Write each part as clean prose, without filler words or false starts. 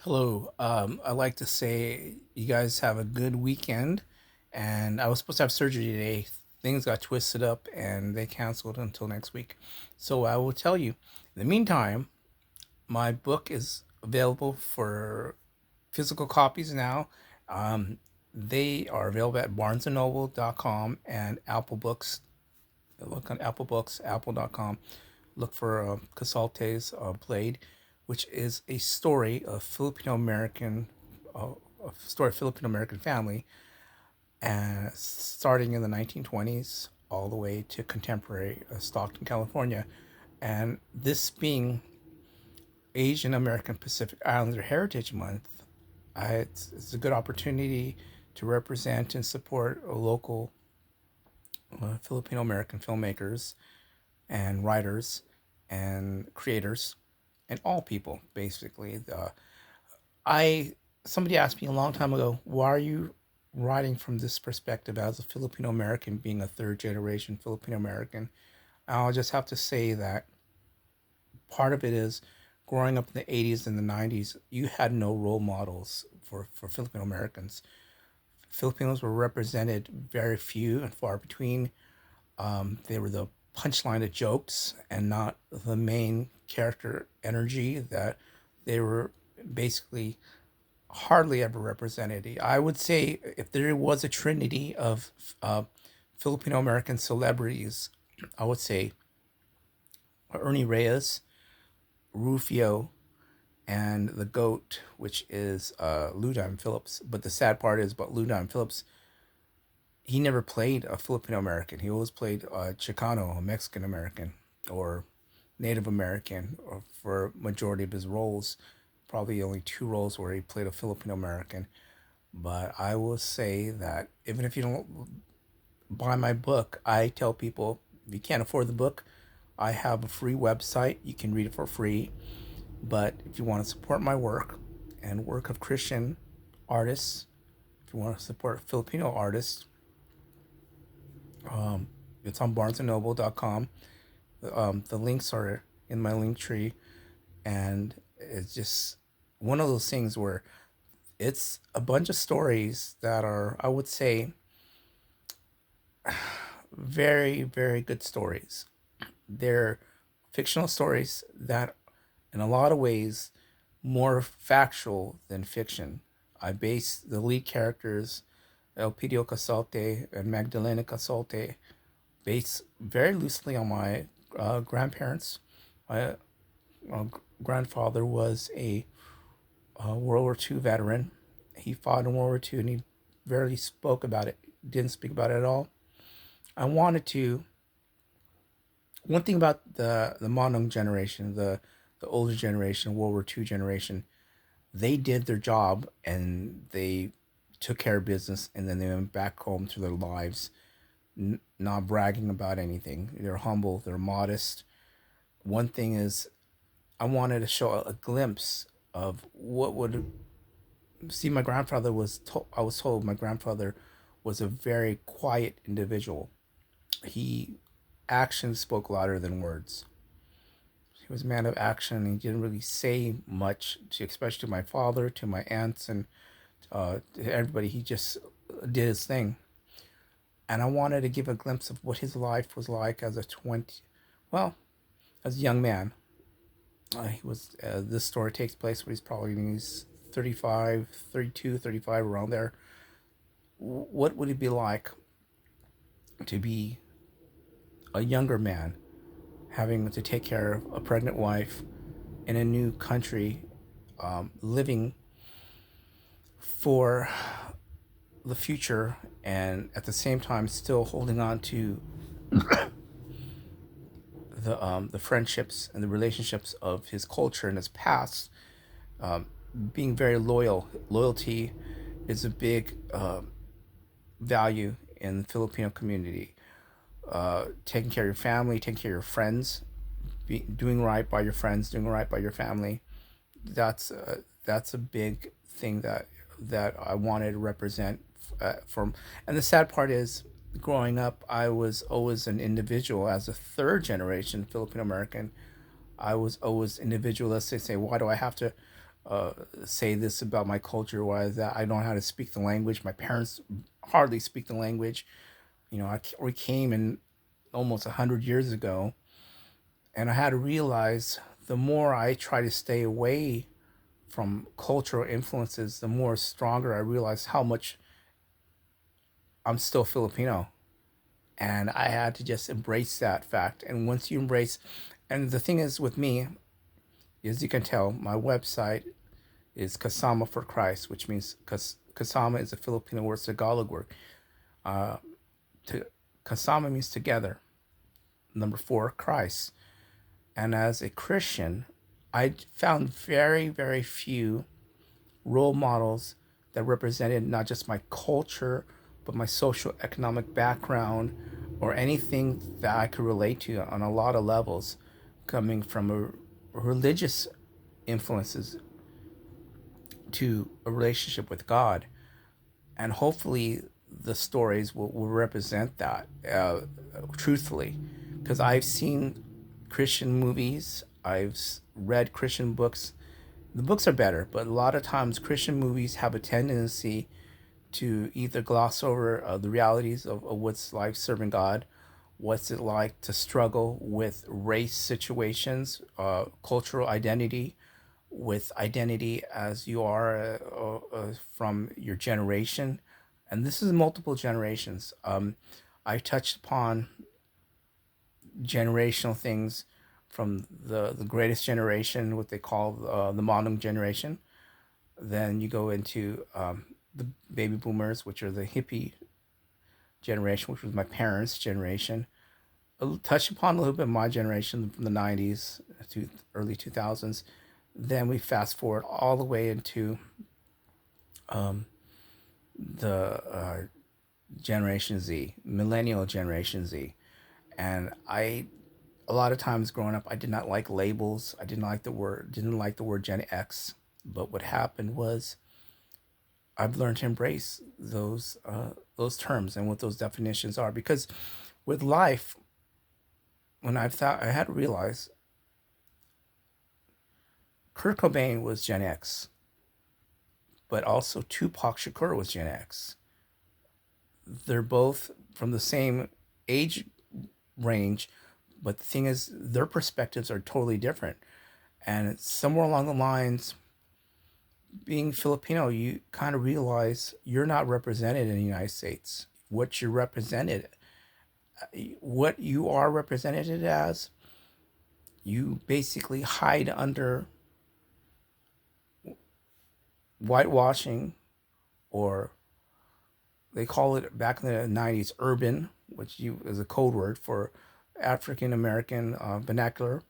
Hello. I'd like to say you guys have a good weekend. And I was supposed to have surgery today. Things got twisted up and they canceled until next week. So I will tell you, in the meantime, my book is available for physical copies now. Um, they are available at barnesandnoble.com and Apple Books. Look on Apple Books, apple.com. Look for Casalte's Blade, which is a story of Filipino American, a story of Filipino American family, and starting in the 1920s all the way to contemporary Stockton, California. And this being Asian American Pacific Islander Heritage Month, it's a good opportunity to represent and support local Filipino American filmmakers and writers and creators and all people basically. I Somebody asked me a long time ago, why are you writing from this perspective as a Filipino American, being a third generation Filipino American? I'll just have to say that part of it is growing up in the 80s and the 90s, you had no role models for Filipino Americans. Filipinos were represented very few and far between. They were the punchline of jokes and not the main character energy that they were basically hardly ever represented. I would say if there was a trinity of Filipino American celebrities, I would say Ernie Reyes, Rufio, and the GOAT, which is Lou Diamond Phillips. But the sad part is, but Lou Diamond Phillips, he never played a Filipino American. He always played Chicano, a Mexican American, or Native American, or for majority of his roles. Probably only two roles where he played a Filipino American. But I will say that even if you don't buy my book, I tell people if you can't afford the book, I have a free website. You can read it for free. But if you want to support my work and work of Christian artists, if you want to support Filipino artists, it's on barnesandnoble.com. The links are in my link tree, and it's just one of those things where it's a bunch of stories that are, I would say, very, very good stories. They're fictional stories that, in a lot of ways, more factual than fiction. I base the lead characters, Elpidio Casalte and Magdalena Casalte, based very loosely on my grandparents. My uh, grandfather was a World War II veteran. He fought in World War II and he barely spoke about it, didn't speak about it at all. I wanted to. One thing about the Monong generation, the older generation, World War II generation, they did their job and they took care of business and then they went back home to their lives, not bragging about anything. They're humble, they're modest. One thing is, I wanted to show a glimpse of what would see. My grandfather was I was told my grandfather was a very quiet individual. He actions spoke louder than words. He was a man of action and he didn't really say much to, especially to my father, to my aunts, and to everybody. He just did his thing. And I wanted to give a glimpse of what his life was like as a 20, well, as a young man. He was, this story takes place when he's probably in his 35, 32, 35, around there. What would it be like to be a younger man having to take care of a pregnant wife in a new country, living for the future, and at the same time still holding on to the friendships and the relationships of his culture and his past, being very loyal. Loyalty is a big value in the Filipino community. Taking care of your family, taking care of your friends, doing right by your friends, doing right by your family. That's a big thing that I wanted to represent from. And the sad part is, growing up, I was always an individual as a third generation Filipino American. I was always individualistic. Say, why do I have to? say this about my culture was that I don't know how to speak the language. My parents hardly speak the language. We came in almost 100 years ago, and I had to realize the more I try to stay away from cultural influences, the more stronger I realize how much I'm still Filipino. And I had to just embrace that fact. And once you embrace, and the thing is with me, as you can tell, my website is Kasama for Christ, which means Kasama is a Filipino word, Tagalog word. Uh, to Kasama means together. Number four, Christ. And as a Christian, I found very, very few role models that represented not just my culture, but my social economic background or anything that I could relate to on a lot of levels, coming from a religious influences to a relationship with God. And hopefully the stories will represent that truthfully. Because I've seen Christian movies, I've read Christian books. The books are better, but a lot of times Christian movies have a tendency to either gloss over the realities of what's like serving God, what's it like to struggle with race situations, cultural identity, with identity as you are from your generation. And this is multiple generations. I touched upon generational things from the greatest generation, what they call the modern generation. Then you go into the baby boomers, which are the hippie generation, which was my parents' generation. I'll touch upon a little bit of my generation from the 90s to early 2000s. Then we fast forward all the way into the Generation Z, Millennial Generation Z. And a lot of times growing up, I did not like labels. I didn't like the word Gen X. But what happened was I've learned to embrace those terms and what those definitions are. Because with life, when I had to realize Kurt Cobain was Gen X, but also Tupac Shakur was Gen X. They're both from the same age range, but the thing is, their perspectives are totally different. And somewhere along the lines, being Filipino, you kind of realize you're not represented in the United States. What you are represented as, you basically hide under whitewashing, or they call it back in the 90s urban, which is a code word for African American vernacular,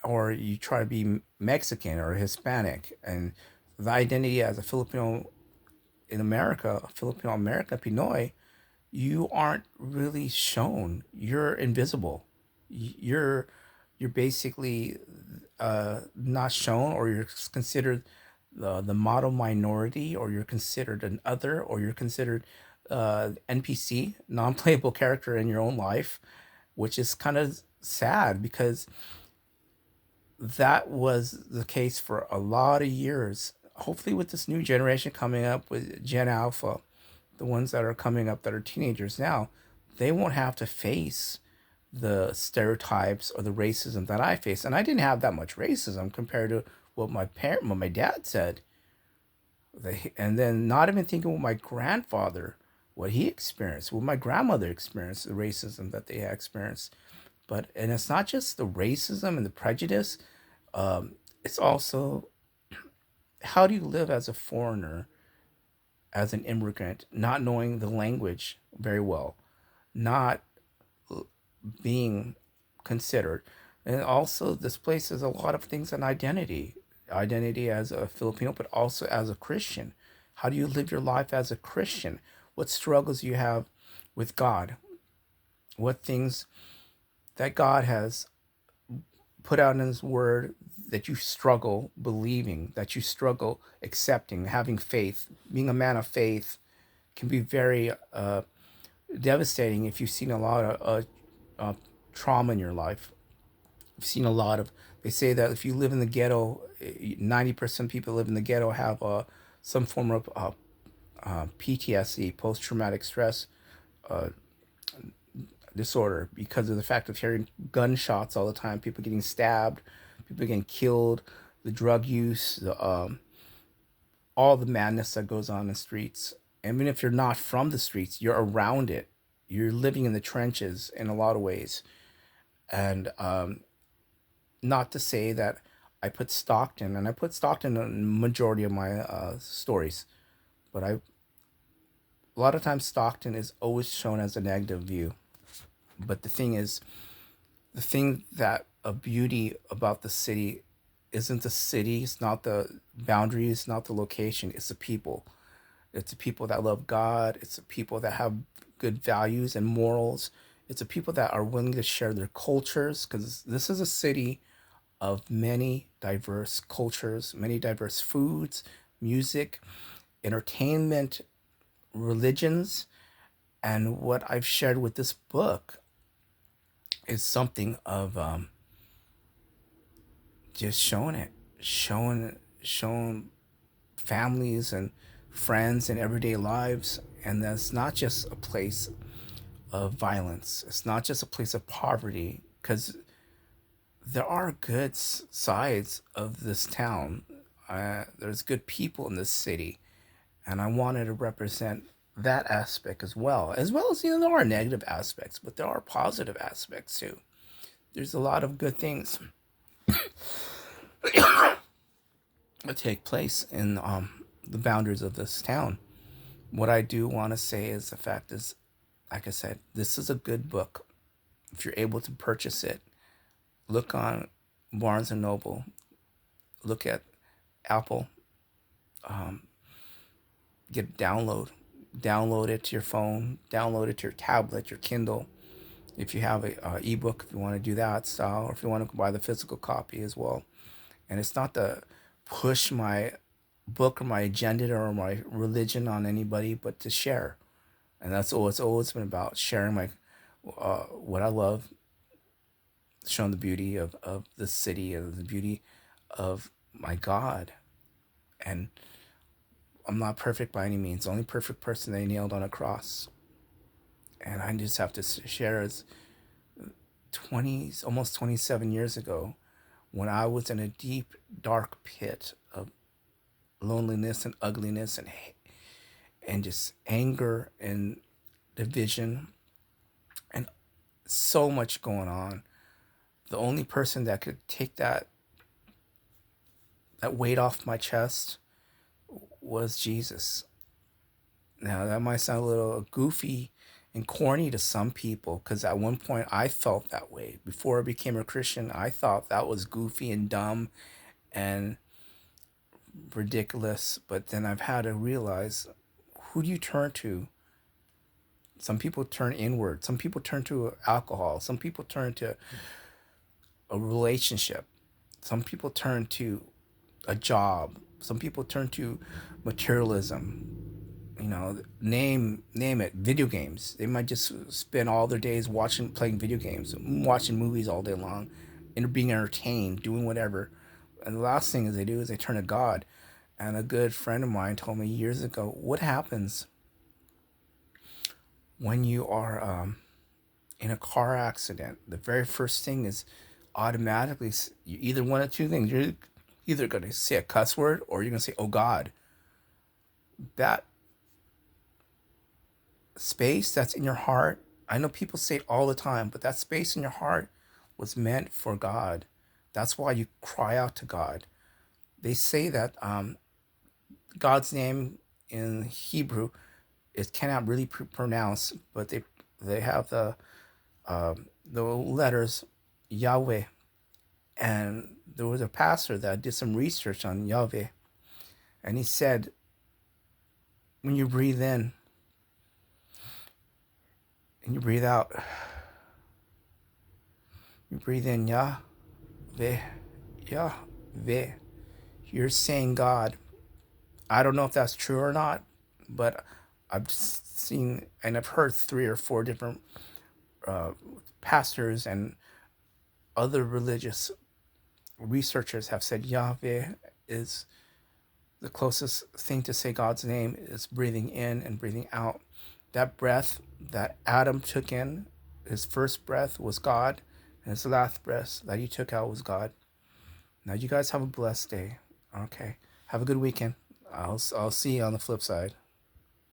or you try to be Mexican or Hispanic. And the identity as a Filipino in America, Filipino American Pinoy, you aren't really shown. You're invisible. You're you're basically not shown, or you're considered the model minority, or you're considered an other, or you're considered NPC, non-playable character in your own life, which is kind of sad because that was the case for a lot of years. Hopefully, with this new generation coming up with Gen Alpha, the ones that are coming up that are teenagers now, they won't have to face the stereotypes or the racism that I face. And I didn't have that much racism compared to what my dad said. And then not even thinking what my grandfather, what he experienced, what my grandmother experienced, the racism that they had experienced. And it's not just the racism and the prejudice. It's also, how do you live as a foreigner, as an immigrant, not knowing the language very well, not being considered. And also, this place is a lot of things on identity as a Filipino, but also as a Christian. How do you live your life as a Christian? What struggles you have with God? What things that God has put out in His Word that you struggle believing, that you struggle accepting, having faith, being a man of faith can be very devastating if you've seen a lot of trauma in your life. You've seen a lot of They say that if you live in the ghetto, 90% of people live in the ghetto have some form of PTSD, post traumatic stress disorder, because of the fact of hearing gunshots all the time, people getting stabbed, people getting killed, the drug use, all the madness that goes on in the streets. Even if you're not from the streets, you're around it. You're living in the trenches in a lot of ways. And not to say that I put Stockton, and I put Stockton in the majority of my stories, but a lot of times Stockton is always shown as a negative view. But the thing is, the thing that a beauty about the city isn't the city, it's not the boundaries, it's not the location, it's the people. It's the people that love God, it's the people that have good values and morals. It's the people that are willing to share their cultures, because this is a city of many diverse cultures, many diverse foods, music, entertainment, religions. And what I've shared with this book is something of just showing it, showing families and friends and everyday lives. And that's not just a place of violence. It's not just a place of poverty, because there are good sides of this town. There's good people in this city, and I wanted to represent that aspect as well as there are negative aspects, but there are positive aspects too. There's a lot of good things that take place in the boundaries of this town. What I do want to say is the fact is, like I said, this is a good book. If you're able to purchase it, look on Barnes and Noble, look at Apple, get download it to your phone, download it to your tablet, your Kindle. If you have a ebook, if you want to do that style, or if you want to buy the physical copy as well. And it's not to push my book or my agenda or my religion on anybody, but to share. And that's all it's always been about, sharing my what I love, showing the beauty of the city and the beauty of my God. And I'm not perfect by any means. The only perfect person they nailed on a cross. And I just have to share is almost 27 years ago, when I was in a deep, dark pit of loneliness and ugliness and just anger and division and so much going on. The only person that could take that weight off my chest was Jesus. Now that might sound a little goofy and corny to some people, because at one point I felt that way. Before I became a Christian, I thought that was goofy and dumb and ridiculous. But then I've had to realize, who do you turn to? Some people turn inward. Some people turn to alcohol. Some people turn to a relationship. Some people turn to a job. Some people turn to materialism. Name it, video games. They might just spend all their days playing video games, watching movies all day long, and being entertained, doing whatever. And the last thing is they do is they turn to God. And a good friend of mine told me years ago, what happens when you are in a car accident? The very first thing is automatically, you either one of two things. You're either going to say a cuss word, or you're going to say, oh God. That space that's in your heart, I know people say it all the time, but that space in your heart was meant for God. That's why you cry out to God. They say that God's name in Hebrew, it cannot really pronounce, but they have the letters Yahweh. And there was a pastor that did some research on Yahweh, and he said, when you breathe in and you breathe out, you breathe in Yahweh, Yahweh, you're saying God. I don't know if that's true or not, but I've seen and I've heard 3 or 4 different pastors and other religious researchers have said Yahweh is the closest thing to say God's name is breathing in and breathing out. That breath that Adam took in, his first breath was God, and his last breath that he took out was God. Now you guys have a blessed day. Okay. Have a good weekend. I'll see you on the flip side.